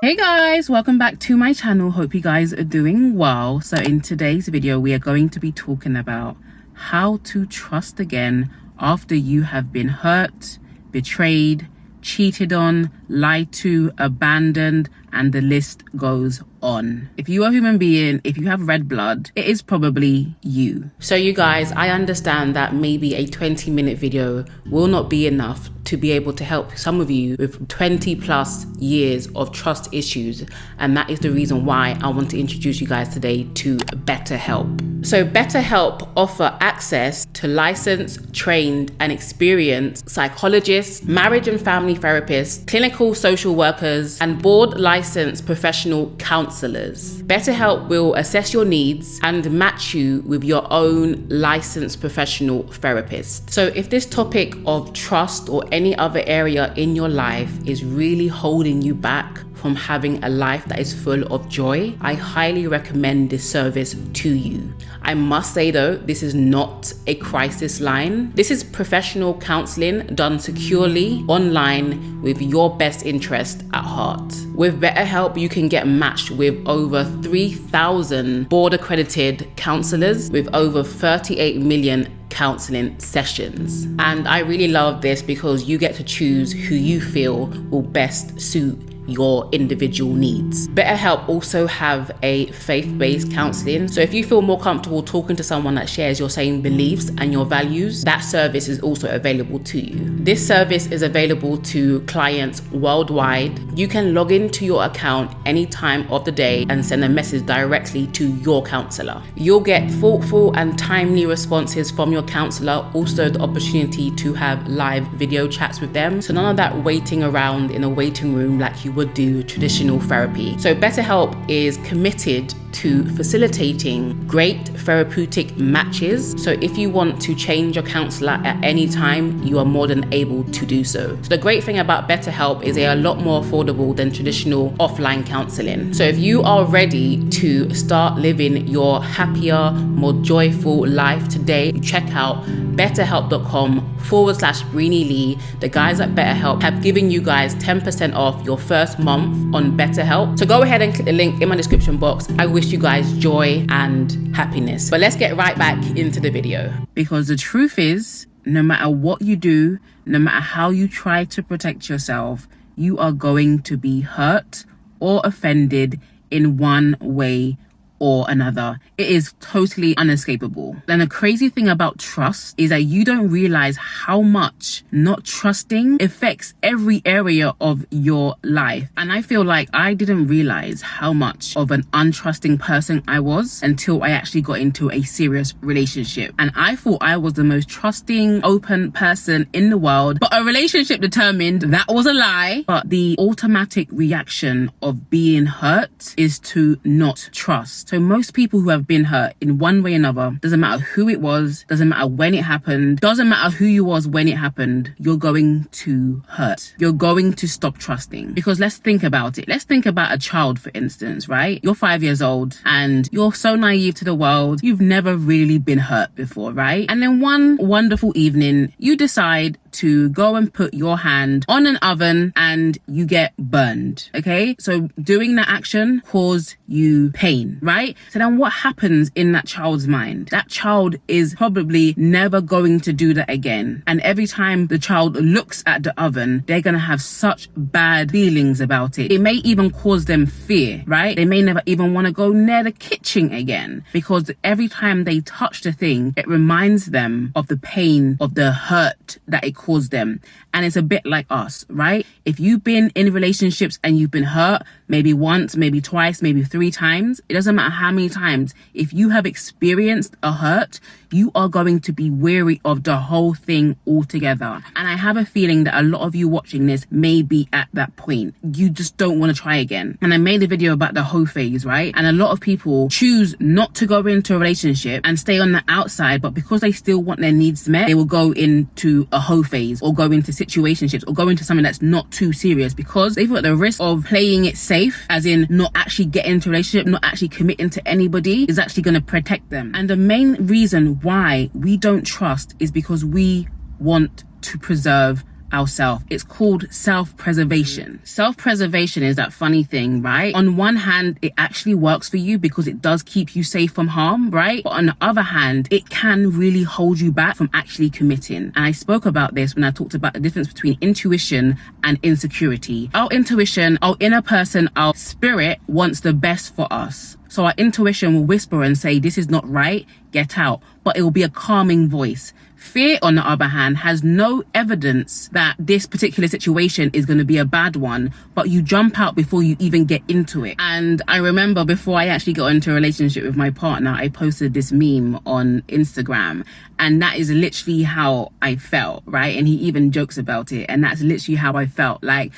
Hey guys, welcome back to my channel. Hope you guys are doing well. So in today's video we are going to be talking about how to trust again after you have been hurt, betrayed, cheated on, lied to, abandoned, and the list goes on. If you are a human being, if you have red blood, it is probably you. So you guys, I understand that maybe a 20-minute video will not be enough to be able to help some of you with 20 plus years of trust issues, and that is the reason why I want to introduce you guys today to BetterHelp. So BetterHelp offer access to licensed, trained and experienced psychologists, marriage and family therapists, clinical social workers and board licensed professional counselors. BetterHelp will assess your needs and match you with your own licensed professional therapist. So if this topic of trust or any other area in your life is really holding you back from having a life that is full of joy, I highly recommend this service to you. I must say though, this is not a crisis line. This is professional counseling done securely online with your best interest at heart. With BetterHelp, you can get matched with over 3,000 board accredited counselors with over 38 million counseling sessions. And I really love this because you get to choose who you feel will best suit your individual needs. BetterHelp also have a faith-based counseling. So if you feel more comfortable talking to someone that shares your same beliefs and your values, that service is also available to you. This service is available to clients worldwide. You can log into your account any time of the day and send a message directly to your counselor. You'll get thoughtful and timely responses from your counselor, also the opportunity to have live video chats with them. So none of that waiting around in a waiting room like you would do traditional therapy. So BetterHelp is committed to facilitating great therapeutic matches. So if you want to change your counselor at any time, you are more than able to do so. So the great thing about BetterHelp is they are a lot more affordable than traditional offline counseling. So if you are ready to start living your happier, more joyful life today, check out betterhelp.com/BreenyLee. The guys at BetterHelp have given you guys 10% off your first month on BetterHelp. So go ahead and click the link in my description box. I wish you guys joy and happiness. But let's get right back into the video. Because the truth is, no matter what you do, no matter how you try to protect yourself, you are going to be hurt or offended in one way or another. It is totally unescapable. And the crazy thing about trust is that you don't realize how much not trusting affects every area of your life. And I feel like I didn't realize how much of an untrusting person I was until I actually got into a serious relationship. And I thought I was the most trusting, open person in the world, but a relationship determined that was a lie. But the automatic reaction of being hurt is to not trust. So most people who have been hurt in one way or another, doesn't matter who it was, doesn't matter when it happened, doesn't matter who you was when it happened, you're going to hurt. You're going to stop trusting. Because let's think about it. Let's think about a child, for instance, right? You're 5 years old and you're so naive to the world. You've never really been hurt before, right? And then one wonderful evening, you decide to go and put your hand on an oven and you get burned. Okay, so doing that action caused you pain, right? So then what happens in that child's mind? That child is probably never going to do that again. And every time the child looks at the oven, they're gonna have such bad feelings about it. It may even cause them fear, right? They may never even want to go near the kitchen again, because every time they touch the thing, it reminds them of the pain, of the hurt that it caused them. And it's a bit like us, right? If you've been in relationships and you've been hurt, maybe once, maybe twice, maybe 3 times, it doesn't matter how many times, if you have experienced a hurt, you are going to be weary of the whole thing altogether. And I have a feeling that a lot of you watching this may be at that point. You just don't want to try again. And I made a video about the hoe phase, right? And a lot of people choose not to go into a relationship and stay on the outside, but because they still want their needs met, they will go into a hoe phase or go into situationships or go into something that's not too serious, because they feel at the risk of playing it safe, as in not actually getting into a relationship, not actually committing to anybody, is actually going to protect them. And the main reason why we don't trust is because we want to preserve ourselves. It's called self-preservation. Self-preservation is that funny thing, right? On one hand, it actually works for you because it does keep you safe from harm, right? But on the other hand, it can really hold you back from actually committing. And I spoke about this when I talked about the difference between intuition and insecurity. Our intuition, our inner person, our spirit wants the best for us. So our intuition will whisper and say, this is not right, get out. But it will be a calming voice. Fear, on the other hand, has no evidence that this particular situation is going to be a bad one, but you jump out before you even get into it. And I remember before I actually got into a relationship with my partner, I posted this meme on Instagram, and that is literally how I felt, right? And he even jokes about it, and that's literally how I felt. Like,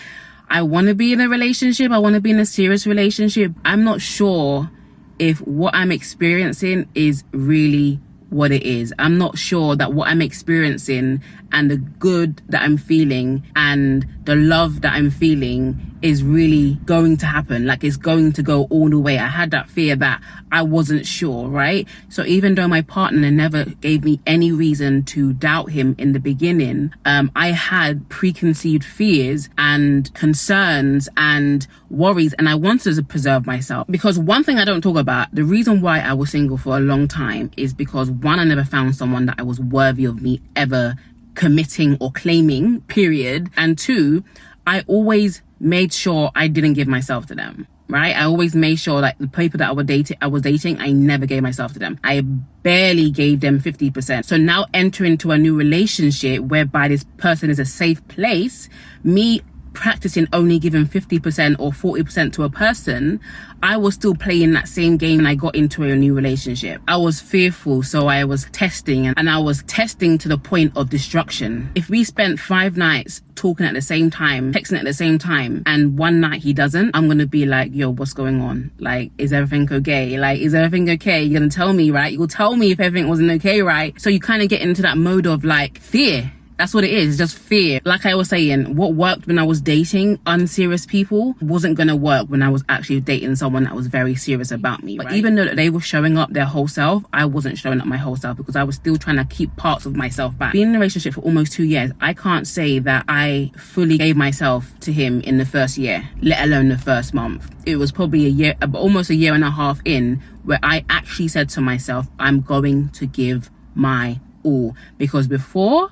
I want to be in a relationship, I want to be in a serious relationship. I'm not sure if what I'm experiencing is really what it is. I'm not sure that what I'm experiencing and the good that I'm feeling and the love that I'm feeling is really going to happen. Like, it's going to go all the way. I had that fear that I wasn't sure, right? So even though my partner never gave me any reason to doubt him in the beginning, I had preconceived fears and concerns and worries, and I wanted to preserve myself. Because one thing I don't talk about, the reason why I was single for a long time is because, one, I never found someone that I was worthy of me ever committing or claiming, period. And two, I always made sure I didn't give myself to them, right? I always made sure that the people that I was dating, I never gave myself to them. I barely gave them 50%. So now entering into a new relationship whereby this person is a safe place, me practicing only giving 50% or 40% to a person, I was still playing that same game when I got into a new relationship. I was fearful, so I was testing, and I was testing to the point of destruction. If we spent 5 nights talking at the same time, texting at the same time, and one night he doesn't, I'm gonna be like, yo, what's going on? Like, is everything okay? Like, is everything okay? You're gonna tell me, right? You'll tell me if everything wasn't okay, right? So you kind of get into that mode of like fear. That's what it is. It's just fear. Like I was saying, what worked when I was dating unserious people wasn't going to work when I was actually dating someone that was very serious about me. But right? Even though they were showing up their whole self, I wasn't showing up my whole self because I was still trying to keep parts of myself back. Being in a relationship for almost 2 years, I can't say that I fully gave myself to him in the first year, let alone the first month. It was probably almost a year and a half in, where I actually said to myself, I'm going to give my all. Because before,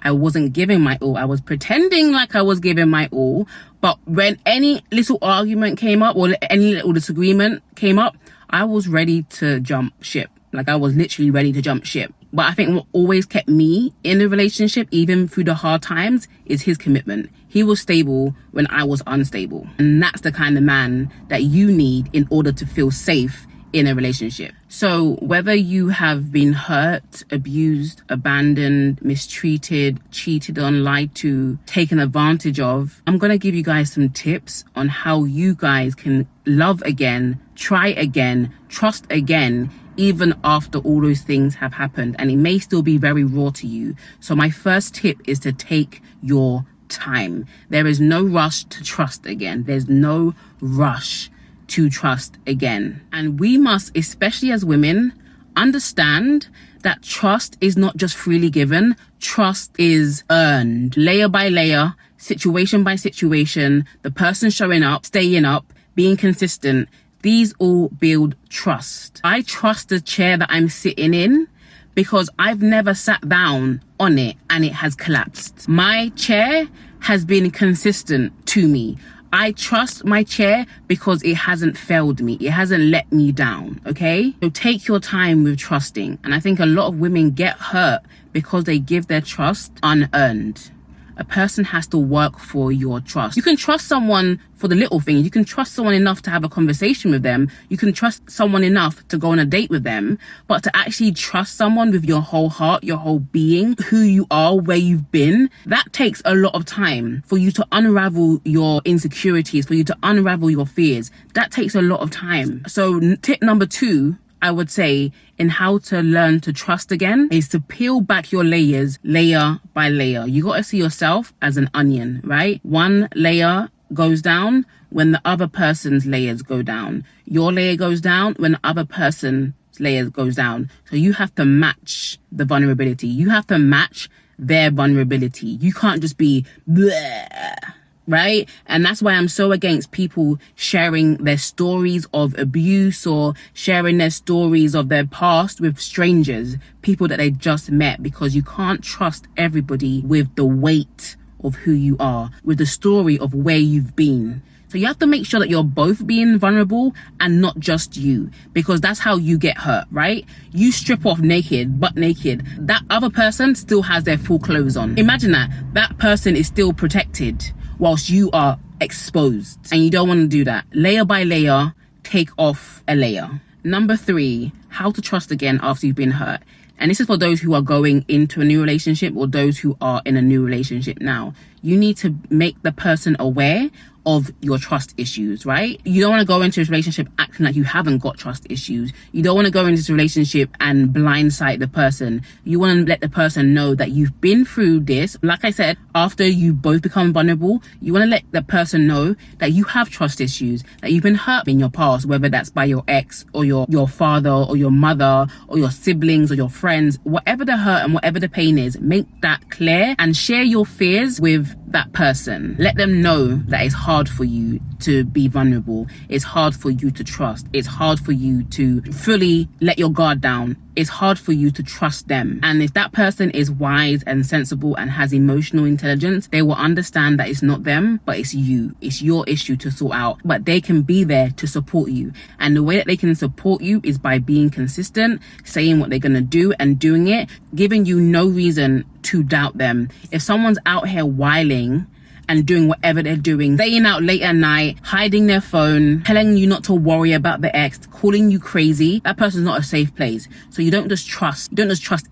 I wasn't giving my all. I was pretending like I was giving my all. But when any little argument came up or any little disagreement came up, I was ready to jump ship. Like, I was literally ready to jump ship. But I think what always kept me in a relationship, even through the hard times, is his commitment. He was stable when I was unstable. And that's the kind of man that you need in order to feel safe in a relationship. So whether you have been hurt, abused, abandoned, mistreated, cheated on, lied to, taken advantage of, I'm going to give you guys some tips on how you guys can love again, try again, trust again, even after all those things have happened. And it may still be very raw to you. So my first tip is to take your time. There is no rush to trust again. There's no rush to trust again. And we must, especially as women, understand that trust is not just freely given. Trust is earned layer by layer, situation by situation, the person showing up, staying up, being consistent. These all build trust. I trust the chair that I'm sitting in because I've never sat down on it and it has collapsed. My chair has been consistent to me. I trust my chair because it hasn't failed me. It hasn't let me down, okay? So take your time with trusting. And I think a lot of women get hurt because they give their trust unearned. A person has to work for your trust. You can trust someone for the little things. You can trust someone enough to have a conversation with them. You can trust someone enough to go on a date with them. But to actually trust someone with your whole heart, your whole being, who you are, where you've been, that takes a lot of time for you to unravel your insecurities, for you to unravel your fears. That takes a lot of time. So tip number 2, I would say, in how to learn to trust again is to peel back your layers layer by layer. You got to see yourself as an onion, right? One layer goes down when the other person's layers go down. Your layer goes down when the other person's layers goes down. So you have to match the vulnerability. You have to match their vulnerability. You can't just be bleh, right? And that's why I'm so against people sharing their stories of abuse or sharing their stories of their past with strangers, people that they just met, because you can't trust everybody with the weight of who you are, with the story of where you've been. So you have to make sure that you're both being vulnerable and not just you, because that's how you get hurt, right? You strip off naked, butt naked. That other person still has their full clothes on. Imagine that person is still protected whilst you are exposed, and you don't want to do that. Layer by layer, take off a layer. Number 3, how to trust again after you've been hurt. And this is for those who are going into a new relationship or those who are in a new relationship now. You need to make the person aware of your trust issues, right? You don't want to go into this relationship acting like you haven't got trust issues. You don't want to go into this relationship and blindside the person. You want to let the person know that you've been through this. Like I said, after you both become vulnerable, you want to let the person know that you have trust issues, that you've been hurt in your past, whether that's by your ex or your father or your mother or your siblings or your friends. Whatever the hurt and whatever the pain is, make that clear and share your fears with that person. Let them know that it's hard for you to be vulnerable. It's hard for you to trust. It's hard for you to fully let your guard down. It's hard for you to trust them. And if that person is wise and sensible and has emotional intelligence, they will understand that it's not them, but it's you. It's your issue to sort out. But they can be there to support you. And the way that they can support you is by being consistent, saying what they're going to do and doing it, giving you no reason to doubt them. If someone's out here whiling and doing whatever they're doing, staying out late at night, hiding their phone, telling you not to worry about the ex, calling you crazy, that person's not a safe place. So you don't just trust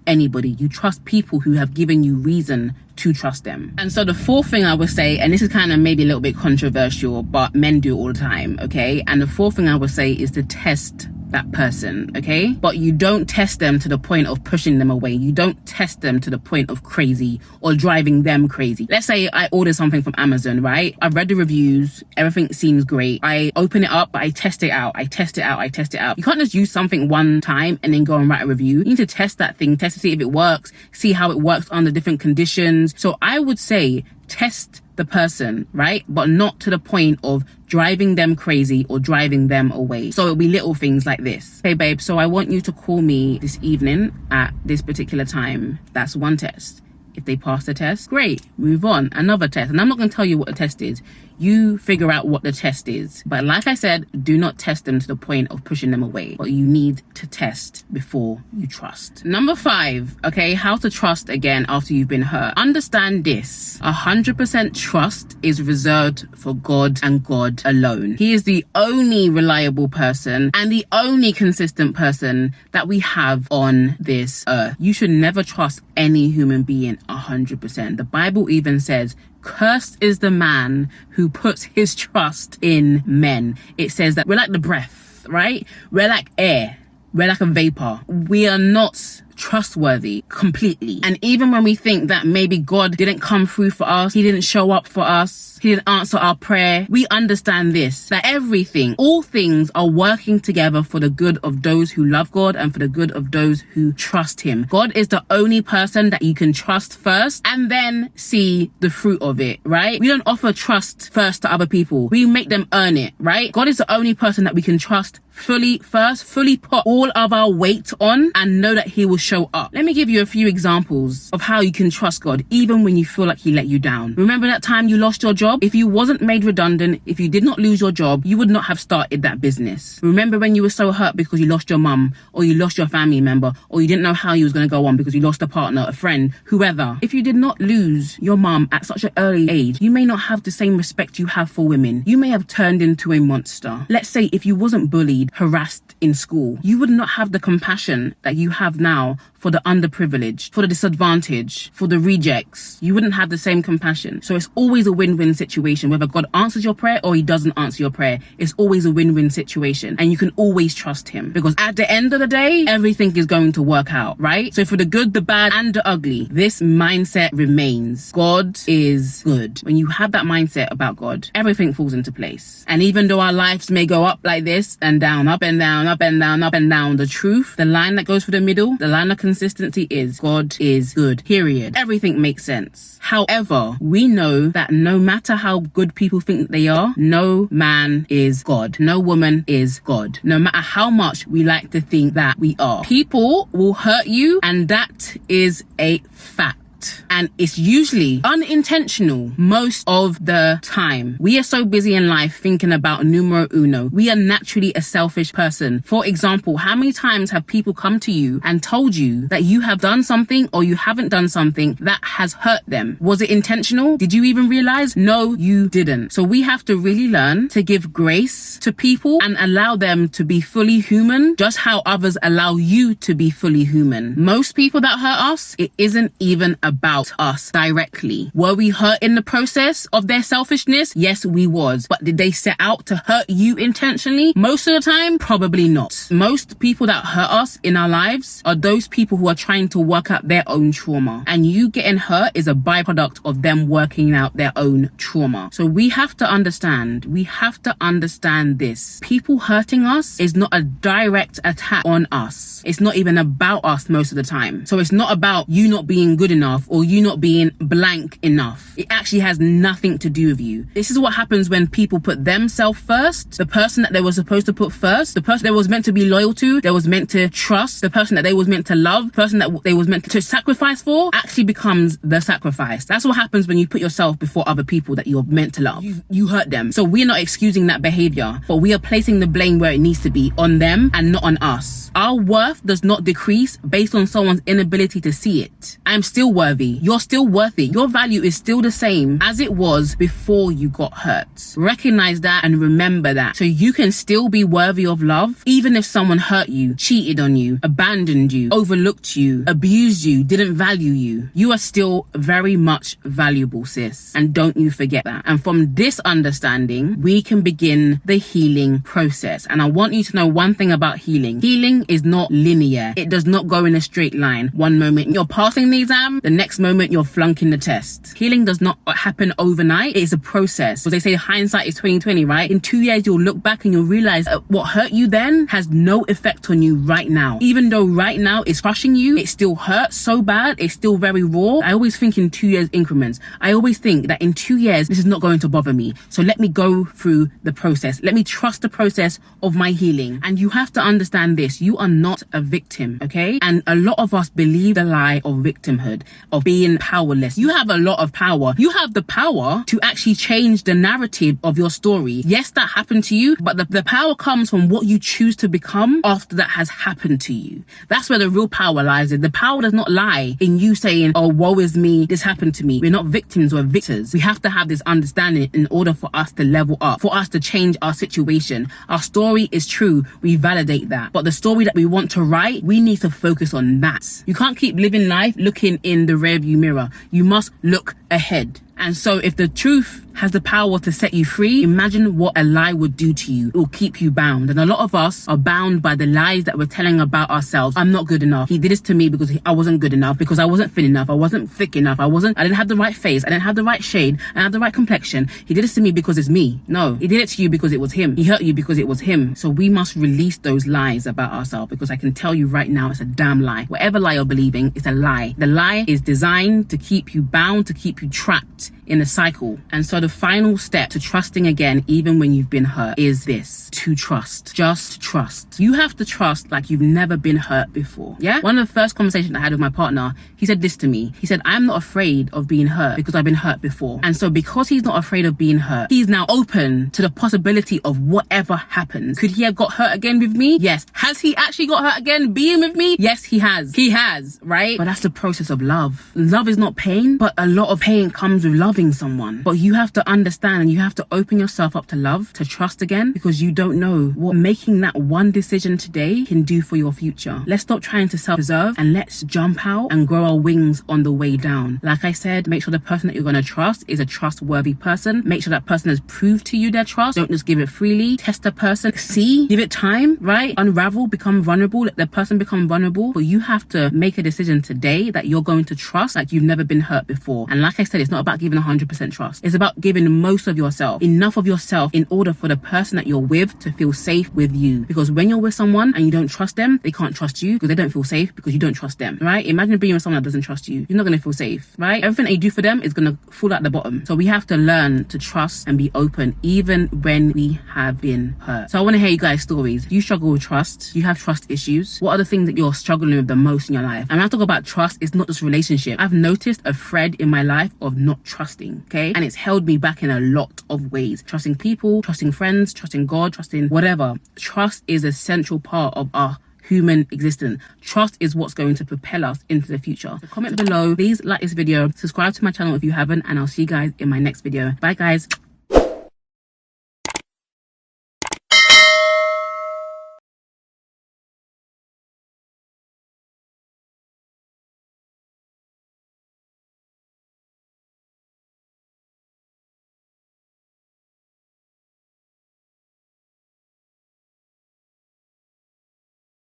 anybody. You trust people who have given you reason to trust them. And so the 4th thing I would say, and this is kind of maybe a little bit controversial, but men do it all the time, okay? And the 4th thing I would say is to test that person, okay? But you don't test them to the point of pushing them away. You don't test them to the point of crazy or driving them crazy. Let's say I order something from Amazon, right? I've read the reviews, everything seems great. I open it up, I test it out. You can't just use something one time and then go and write a review. You need to test that thing, test to see if it works, see how it works under different conditions. So I would say test the person, right? But not to the point of driving them crazy or driving them away. So it'll be little things like this. Hey babe, so I want you to call me this evening at this particular time. That's one test. If they pass the test, great, move on, another test. And I'm not going to tell you what the test is. You figure out what the test is. But like I said, do not test them to the point of pushing them away. But you need to test before you trust. Number 5, okay, how to trust again after you've been hurt. Understand this. 100% trust is reserved for God and God alone. He is the only reliable person and the only consistent person that we have on this earth. You should never trust any human being 100%. The Bible even says, cursed is the man who puts his trust in men. It says that we're like the breath, right? We're like air. We're like a vapor. We are not trustworthy completely. And even when we think that maybe God didn't come through for us, he didn't show up for us, he didn't answer our prayer, we understand this, that all things are working together for the good of those who love God and for the good of those who trust him. God is the only person that you can trust first and then see the fruit of it, right? We don't offer trust first to other people. We make them earn it, right? God is the only person that we can trust fully put all of our weight on and know that he will show up. Let me give you a few examples of how you can trust God even when you feel like he let you down. Remember that time you lost your job? If you wasn't made redundant, if you did not lose your job, you would not have started that business. Remember when you were so hurt because you lost your mum or you lost your family member or you didn't know how you was going to go on because you lost a partner, a friend, whoever. If you did not lose your mum at such an early age, you may not have the same respect you have for women. You may have turned into a monster. Let's say if you wasn't bullied, harassed in school, you would not have the compassion that you have now for the underprivileged, for the disadvantaged, for the rejects. You wouldn't have the same compassion. So it's always a win-win situation. Whether God answers your prayer or he doesn't answer your prayer, it's always a win-win situation. And you can always trust him because at the end of the day, everything is going to work out, right? So for the good, the bad, and the ugly, this mindset remains. God is good. When you have that mindset about God, everything falls into place. And even though our lives may go up like this and down, up and down, up and down, up and down, the truth, the line that goes through the middle, the line learn a consistency is God is good, period. Everything makes sense. However, we know that no matter how good people think they are, no man is God. No woman is God. No matter how much we like to think that we are. People will hurt you, and that is a fact. And it's usually unintentional most of the time. We are so busy in life thinking about numero uno. We are naturally a selfish person. For example, how many times have people come to you and told you that you have done something or you haven't done something that has hurt them? Was it intentional? Did you even realize? No, you didn't. So we have to really learn to give grace to people and allow them to be fully human, just how others allow you to be fully human. Most people that hurt us, it isn't even about us directly. Were we hurt in the process of their selfishness? Yes, we was. But did they set out to hurt you intentionally? Most of the time, probably not. Most people that hurt us in our lives are those people who are trying to work out their own trauma. And you getting hurt is a byproduct of them working out their own trauma. So we have to understand this. People hurting us is not a direct attack on us. It's not even about us most of the time. So it's not about you not being good enough or you not being blank enough. It actually has nothing to do with you. This is what happens when people put themselves first. The person that they were supposed to put first, the person they was meant to be loyal to, they was meant to trust, the person that they was meant to love, the person that they was meant to sacrifice for, actually becomes the sacrifice. That's what happens when you put yourself before other people that you're meant to love. You hurt them. So we're not excusing that behavior, but we are placing the blame where it needs to be, on them and not on us. Our worth does not decrease based on someone's inability to see it. I'm still worthy. You're still worthy. Your value is still the same as it was before you got hurt. Recognize that and remember that, so you can still be worthy of love even if someone hurt you, cheated on you, abandoned you, overlooked you, abused you, didn't value you. You are still very much valuable, sis, and don't you forget that. And from this understanding, we can begin the healing process. And I want you to know one thing about healing. Healing is not linear. It does not go in a straight line. One moment you're passing the exam, the next moment you're flunking the test. Healing does not happen overnight. It is a process. So they say hindsight is 20/20, right? In 2 years, you'll look back and you'll realize what hurt you then has no effect on you right now. Even though right now it's crushing you, it still hurts so bad. It's still very raw. I always think in 2 years increments. I always think that in 2 years, this is not going to bother me. So let me go through the process. Let me trust the process of my healing. And you have to understand this. You are not a victim, okay? And a lot of us believe the lie of victimhood, of being powerless. You have a lot of power. You have the power to actually change the narrative of your story. Yes, that happened to you, but the power comes from what you choose to become after that has happened to you. That's where the real power lies. The power does not lie in you saying, oh, woe is me, this happened to me. We're not victims, we're victors. We have to have this understanding in order for us to level up, for us to change our situation. Our story is true. We validate that. But the story that we want to write, we need to focus on that. You can't keep living life looking in the rearview mirror. You must look ahead. And so if the truth has the power to set you free, imagine what a lie would do to you. It will keep you bound. And a lot of us are bound by the lies that we're telling about ourselves. I'm not good enough. He did this to me because I wasn't good enough, because I wasn't thin enough, I wasn't thick enough, I didn't have the right face, I didn't have the right shade, I didn't have the right complexion. He did this to me because it's me. No, he did it to you because it was him. He hurt you because it was him. So we must release those lies about ourselves, because I can tell you right now, it's a damn lie. Whatever lie you're believing, it's a lie. The lie is designed to keep you bound, to keep you trapped in a cycle. And so the final step to trusting again, even when you've been hurt, is this: to trust. Just trust. You have to trust like you've never been hurt before. Yeah? One of the first conversations I had with my partner, he said this to me. He said, I'm not afraid of being hurt because I've been hurt before. And so because he's not afraid of being hurt, he's now open to the possibility of whatever happens. Could he have got hurt again with me? Yes. Has he actually got hurt again being with me? Yes, he has. He has, right? But that's the process of love. Love is not pain, but a lot of pain comes with loving someone. But you have to understand, and you have to open yourself up to love, to trust again, because you don't know what making that one decision today can do for your future. Let's stop trying to self-preserve and let's jump out and grow our wings on the way down. Like I said, make sure the person that you're going to trust is a trustworthy person. Make sure that person has proved to you their trust. Don't just give it freely. Test the person. See, give it time, right? Unravel, become vulnerable. Let the person become vulnerable. But you have to make a decision today that you're going to trust like you've never been hurt before. And like I said, it's not about giving 100% trust. It's about giving most of yourself, enough of yourself, in order for the person that you're with to feel safe with you. Because when you're with someone and you don't trust them, they can't trust you because they don't feel safe because you don't trust them, right? Imagine being with someone that doesn't trust you. You're not going to feel safe, right? Everything that you do for them is going to fall at the bottom. So we have to learn to trust and be open even when we have been hurt. So I want to hear you guys' stories. Do you struggle with trust? Do you have trust issues? What are the things that you're struggling with the most in your life? And when I talk about trust, it's not just relationship. I've noticed a thread in my life of not trusting, okay? And it's held me back in a lot of ways. Trusting people, trusting friends, trusting God, trusting whatever. Trust is a central part of our human existence. Trust is what's going to propel us into the future. So comment below, please like this video, subscribe to my channel if you haven't, and I'll see you guys in my next video. Bye guys.